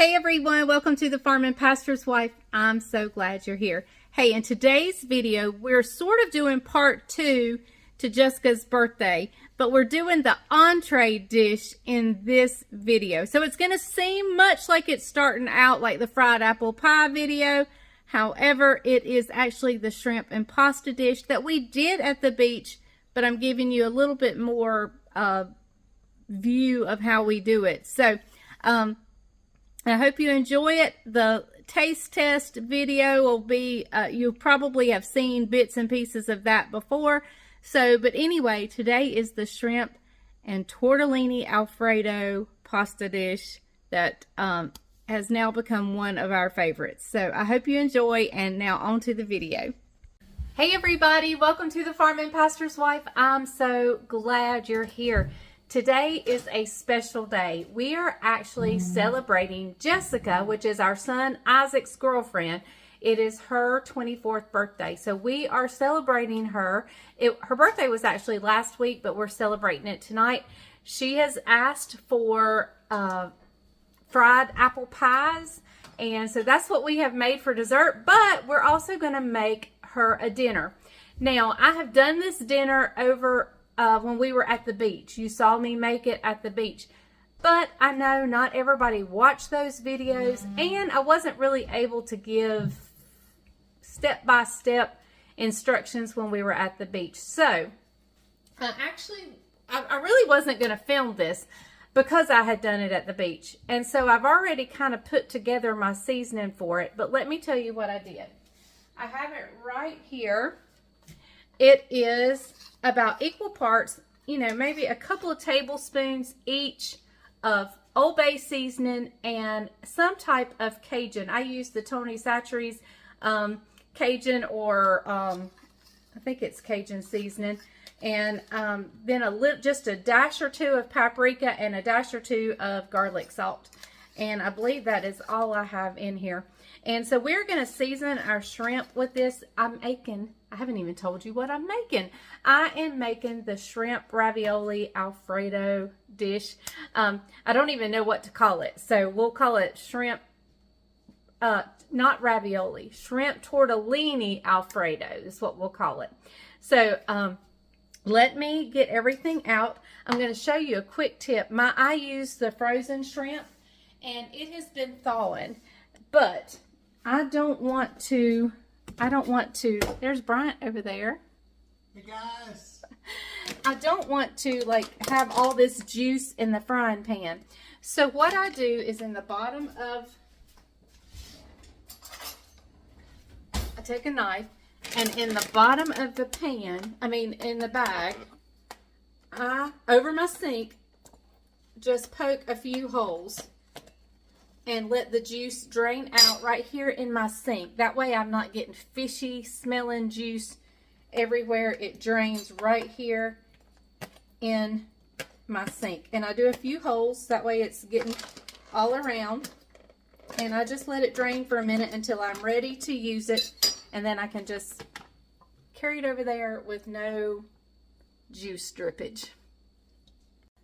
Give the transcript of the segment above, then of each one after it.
Hey everyone, welcome to the Farm and Pastor's Wife. I'm so glad you're here. Hey, in today's video, we're sort of doing part 2 to Jessica's birthday, but we're doing the entree dish in this video. So it's going to seem much like it's starting out like the fried apple pie video. However, it is actually the shrimp and pasta dish that we did at the beach, but I'm giving you a little bit more view of how we do it. So, I hope you enjoy it. The taste test video will be, you probably have seen bits and pieces of that before. So, but anyway, today is the shrimp and tortellini Alfredo pasta dish that has now become one of our favorites. So I hope you enjoy, and now on to the video. Hey everybody, welcome to the Farm and Pastor's Wife. I'm so glad you're here. Today is a special day. We are actually celebrating Jessica, which is our son Isaac's girlfriend. It is her 24th birthday. So we are celebrating her. Her birthday was actually last week, but we're celebrating it tonight. She has asked for fried apple pies. And so that's what we have made for dessert. But we're also going to make her a dinner. Now, I have done this dinner over when we were at the beach. You saw me make it at the beach. But I know not everybody watched those videos, and I wasn't really able to give step-by-step instructions when we were at the beach. So, I really wasn't going to film this because I had done it at the beach. And so I've already kind of put together my seasoning for it. But let me tell you what I did. I have it right here. It is about equal parts, you know, maybe a couple of tablespoons each of Ole Bay seasoning and some type of Cajun. I use the Tony Chachere's Cajun, or I think it's Cajun seasoning, and then just a dash or two of paprika and a dash or two of garlic salt. And I believe that is all I have in here. And so we're going to season our shrimp with this. I haven't even told you what I'm making. I am making the shrimp ravioli Alfredo dish. I don't even know what to call it. So we'll call it shrimp, not ravioli, shrimp tortellini Alfredo is what we'll call it. So let me get everything out. I'm going to show you a quick tip. I use the frozen shrimp, and it has been thawing, but I don't want to, there's Bryant over there. Hey guys. I don't want to like have all this juice in the frying pan. So what I do is in the bottom of, I take a knife, and in the bottom of the pan, in the bag, over my sink, just poke a few holes and let the juice drain out right here in my sink. That way I'm not getting fishy smelling juice everywhere. It drains right here in my sink. And I do a few holes, that way it's getting all around. And I just let it drain for a minute until I'm ready to use it. And then I can just carry it over there with no juice drippage.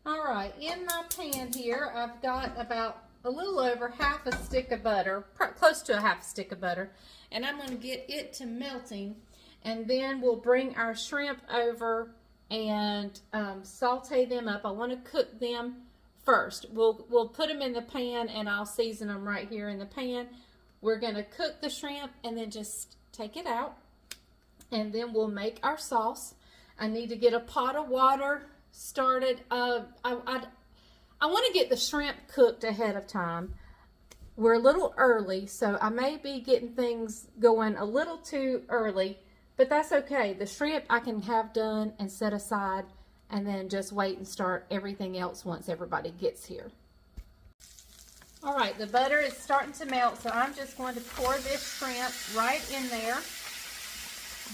All right, in my pan here, I've got about a little over half a stick of butter, close to a half a stick of butter, and I'm going to get it to melting, and then we'll bring our shrimp over and saute them up. I want to cook them first. We'll put them in the pan, and I'll season them right here in the pan. We're going to cook the shrimp and then just take it out, and then we'll make our sauce. I need to get a pot of water started. I want to get the shrimp cooked ahead of time. We're a little early, so I may be getting things going a little too early, but that's okay. The shrimp I can have done and set aside, and then just wait and start everything else once everybody gets here. All right, the butter is starting to melt, so I'm just going to pour this shrimp right in there.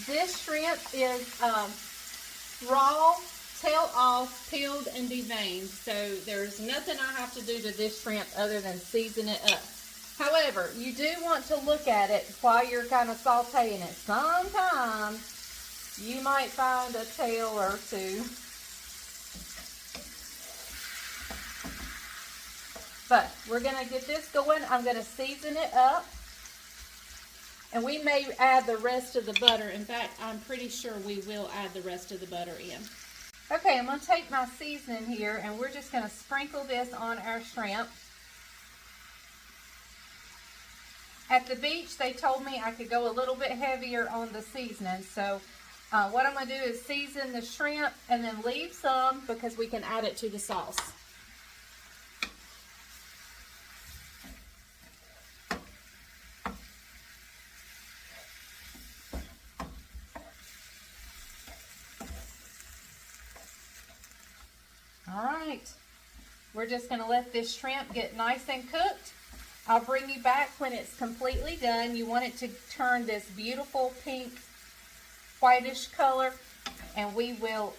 This shrimp is raw, tail off, peeled, and deveined. So there's nothing I have to do to this shrimp other than season it up. However, you do want to look at it while you're kind of sauteing it. Sometimes you might find a tail or two. But we're going to get this going. I'm going to season it up. And we may add the rest of the butter. In fact, I'm pretty sure we will add the rest of the butter in. Okay, I'm going to take my seasoning here and we're just going to sprinkle this on our shrimp. At the beach, they told me I could go a little bit heavier on the seasoning. So what I'm going to do is season the shrimp and then leave some because we can add it to the sauce. All right, we're just going to let this shrimp get nice and cooked. I'll bring you back when it's completely done. You want it to turn this beautiful pink, whitish color, and we will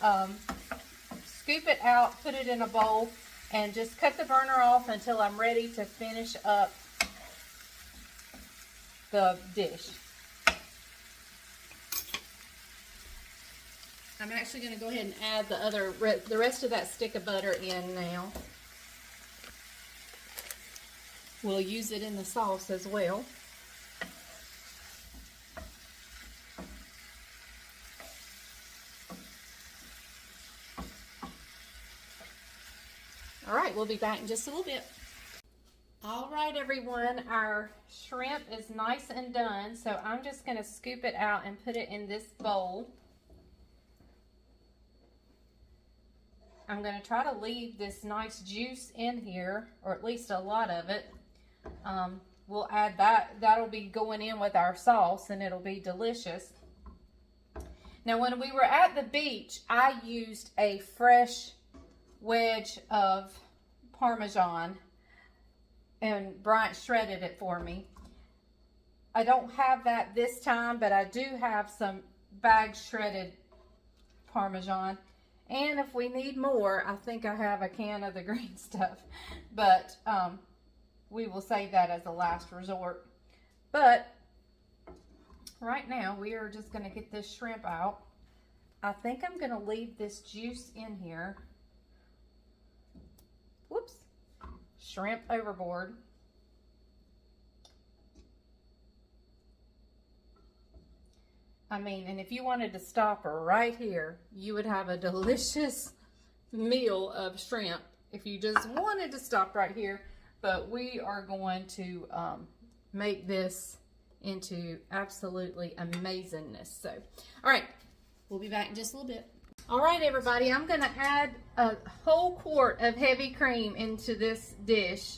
scoop it out, put it in a bowl, and just cut the burner off until I'm ready to finish up the dish. I'm actually going to go ahead and add the rest of that stick of butter in now. We'll use it in the sauce as well. All right, we'll be back in just a little bit. All right, everyone, our shrimp is nice and done, so I'm just going to scoop it out and put it in this bowl. I'm going to try to leave this nice juice in here, or at least a lot of it. We'll add that. That'll be going in with our sauce, and it'll be delicious. Now, when we were at the beach, I used a fresh wedge of Parmesan, and Bryant shredded it for me. I don't have that this time, but I do have some bag shredded Parmesan. And if we need more, I think I have a can of the green stuff. But we will save that as a last resort. But right now, we are just going to get this shrimp out. I think I'm going to leave this juice in here. Whoops. Shrimp overboard. I mean, and if you wanted to stop right here, you would have a delicious meal of shrimp if you just wanted to stop right here. But we are going to make this into absolutely amazingness. So, all right, we'll be back in just a little bit. All right, everybody, I'm going to add a whole quart of heavy cream into this dish.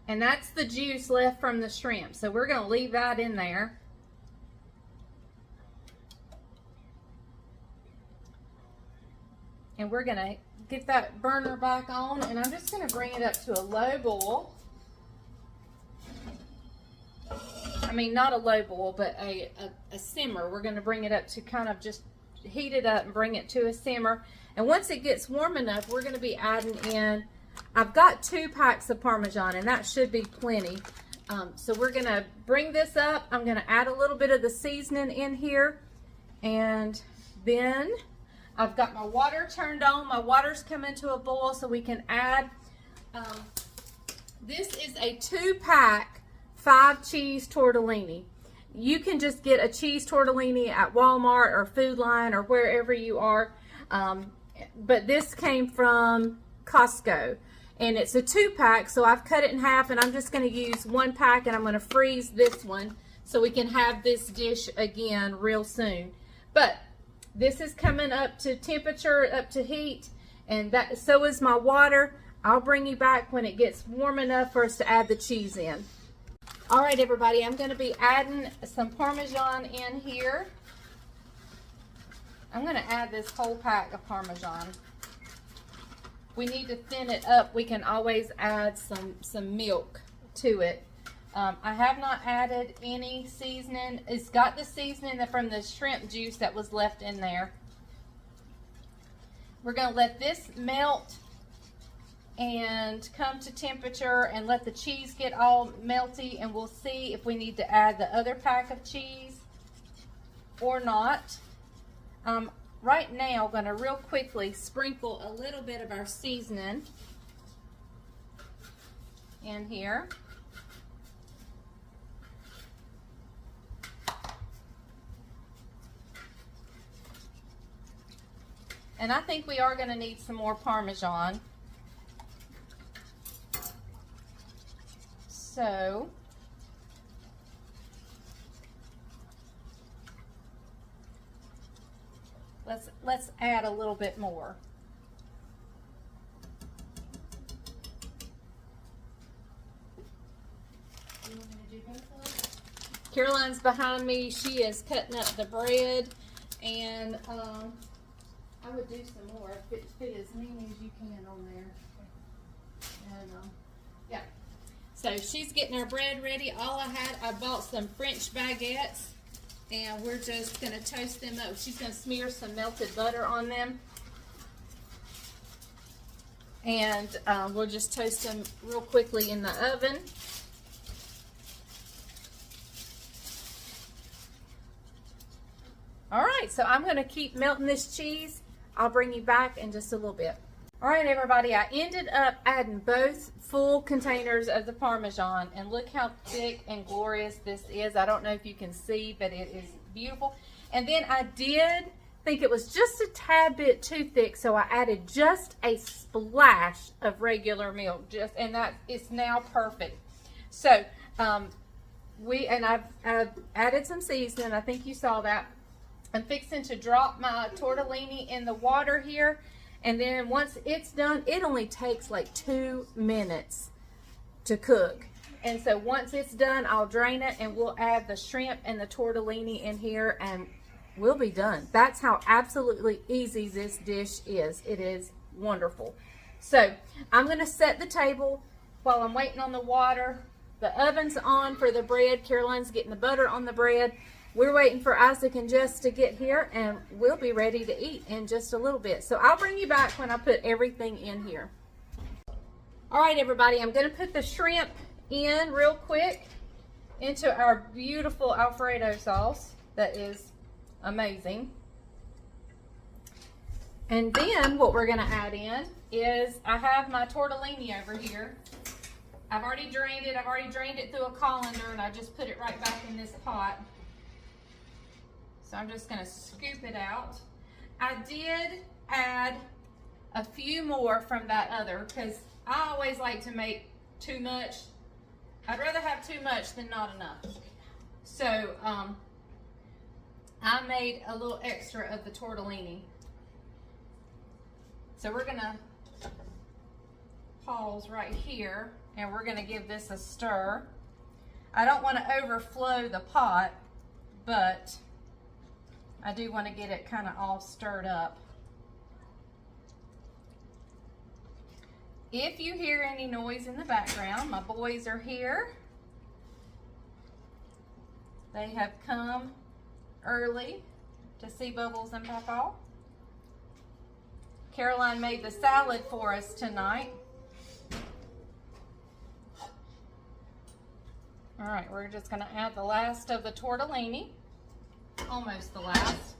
And that's the juice left from the shrimp. So we're going to leave that in there. And we're going to get that burner back on, and I'm just going to bring it up to a low boil. I mean, not a low boil, but a simmer. We're going to bring it up to kind of just heat it up and bring it to a simmer. And once it gets warm enough, we're going to be adding in, I've got 2 packs of Parmesan, and that should be plenty. So we're going to bring this up. I'm going to add a little bit of the seasoning in here, and then I've got my water turned on. My water's coming to a boil so we can add, this is a 2-pack 5-cheese tortellini. You can just get a cheese tortellini at Walmart or Food Line or wherever you are. But this came from Costco. And it's a 2-pack, so I've cut it in half, and I'm just going to use 1 pack, and I'm going to freeze this one so we can have this dish again real soon. But this is coming up to temperature, up to heat, and that so is my water. I'll bring you back when it gets warm enough for us to add the cheese in. All right, everybody, I'm going to be adding some Parmesan in here. I'm going to add this whole pack of Parmesan. We need to thin it up. We can always add some milk to it. I have not added any seasoning. It's got the seasoning from the shrimp juice that was left in there. We're going to let this melt and come to temperature and let the cheese get all melty, and we'll see if we need to add the other pack of cheese or not. Right now, I'm going to real quickly sprinkle a little bit of our seasoning. in here. And I think we are going to need some more Parmesan. So, let's add a little bit more. Caroline's behind me. She is cutting up the bread, and I would do some more. Fit as many as you can on there. And yeah. So she's getting our bread ready. I bought some French baguettes, and we're just gonna toast them up. She's gonna smear some melted butter on them, and we'll just toast them real quickly in the oven. All right, so I'm gonna keep melting this cheese. I'll bring you back in just a little bit. All right, everybody, I ended up adding both full containers of the Parmesan, and look how thick and glorious this is. I don't know if you can see, but it is beautiful. And then I did think it was just a tad bit too thick, so I added just a splash of regular milk, and that is now perfect. So I've added some seasoning. I think you saw that. I'm fixing to drop my tortellini in the water here, and then once it's done, it only takes like 2 minutes to cook. And so once it's done, I'll drain it, and we'll add the shrimp and the tortellini in here, and we'll be done. That's how absolutely easy this dish is. It is wonderful. So I'm gonna set the table while I'm waiting on the water. The oven's on for the bread. Caroline's getting the butter on the bread. We're waiting for Isaac and Jess to get here, and we'll be ready to eat in just a little bit. So I'll bring you back when I put everything in here. All right, everybody, I'm going to put the shrimp in real quick into our beautiful Alfredo sauce that is amazing. And then what we're going to add in is I have my tortellini over here. I've already drained it. I've already drained it through a colander, and I just put it right back in this pot. So I'm just gonna scoop it out. I did add a few more from that other, because I always like to make too much. I'd rather have too much than not enough. So I made a little extra of the tortellini. So we're gonna pause right here, and we're gonna give this a stir. I don't want to overflow the pot, but I do want to get it kind of all stirred up. If you hear any noise in the background, my boys are here. They have come early to see Bubbles and Papa. Caroline made the salad for us tonight. All right, we're just going to add the last of the tortellini. Almost the last.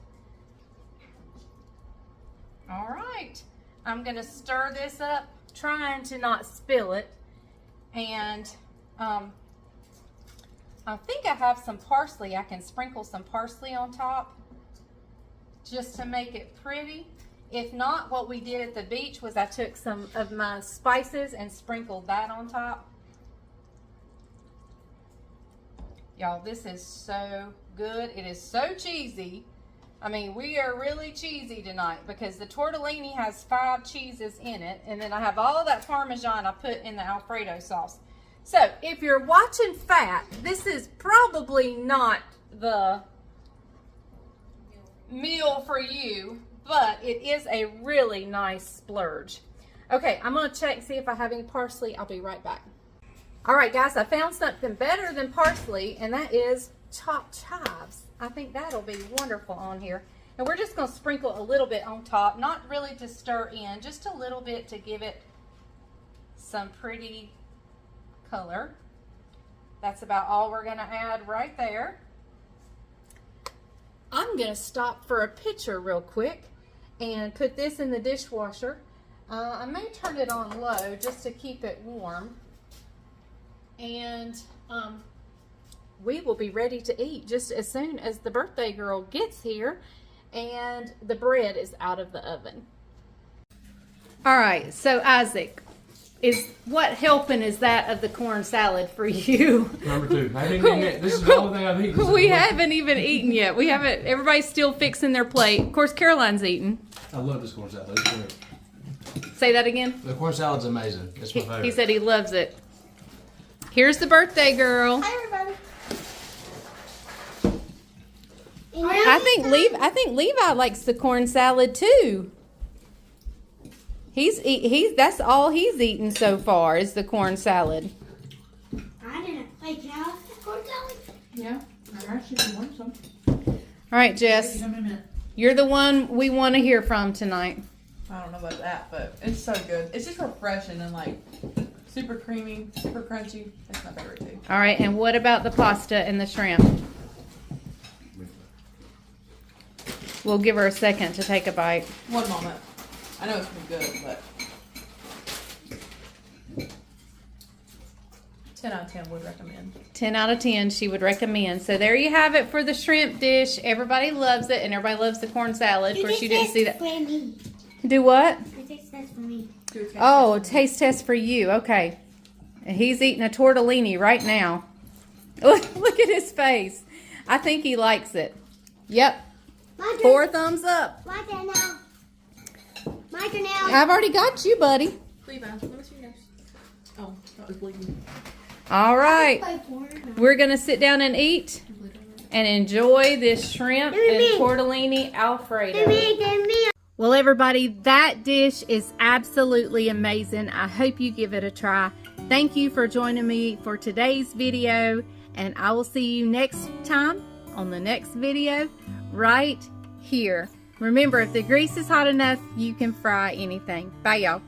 All right, I'm going to stir this up, trying to not spill it. And I think I have some parsley. I can sprinkle some parsley on top just to make it pretty. If not, what we did at the beach was I took some of my spices and sprinkled that on top. Y'all, this is so good. It is so cheesy. I mean, we are really cheesy tonight because the tortellini has 5 cheeses in it, and then I have all of that Parmesan I put in the Alfredo sauce. So if you're watching fat, this is probably not the meal for you, but it is a really nice splurge. Okay, I'm gonna check, see if I have any parsley. I'll be right back. All right, guys, I found something better than parsley, and that is chopped chives. I think that'll be wonderful on here. And we're just gonna sprinkle a little bit on top, not really to stir in, just a little bit to give it some pretty color. That's about all we're gonna add right there. I'm gonna stop for a picture real quick and put this in the dishwasher. I may turn it on low just to keep it warm. and we will be ready to eat just as soon as the birthday girl gets here and the bread is out of the oven. All right, so Isaac, what helping is that of the corn salad for you? Number 2. I didn't even eat. This is the only thing I've eaten. We haven't even eaten yet. We haven't. Everybody's still fixing their plate. Of course, Caroline's eating. I love this corn salad. It's great. Say that again. The corn salad's amazing. It's my favorite. He said he loves it. Here's the birthday girl. Hi, everybody. I think Levi likes the corn salad too. That's all he's eaten so far is the corn salad. I didn't like how corn salad. Yeah, I actually want some. All right, Jess, Give me a minute. you're the one we want to hear from tonight. I don't know about that, but it's so good. It's just refreshing and like super creamy, super crunchy. It's my favorite too. All right, and what about the pasta and the shrimp? We'll give her a second to take a bite. One moment. I know it's pretty good, but 10 out of 10 would recommend. 10 out of 10 she would recommend. So there you have it for the shrimp dish. Everybody loves it, and everybody loves the corn salad. Of course, you didn't see that. For me. Do what? It tastes test for me. Oh, taste test for you. Okay. And he's eating a tortellini right now. Look at his face. I think he likes it. Yep. My turn. 4 thumbs up. My turn now. My turn now. I've already got you, buddy. Levi, let me see yours. Oh, that was bleeding. All right. Play porn. We're going to sit down and eat and enjoy this shrimp and tortellini Alfredo. Well, everybody, that dish is absolutely amazing. I hope you give it a try. Thank you for joining me for today's video, and I will see you next time on the next video right here. Remember, if the grease is hot enough, you can fry anything. Bye, y'all.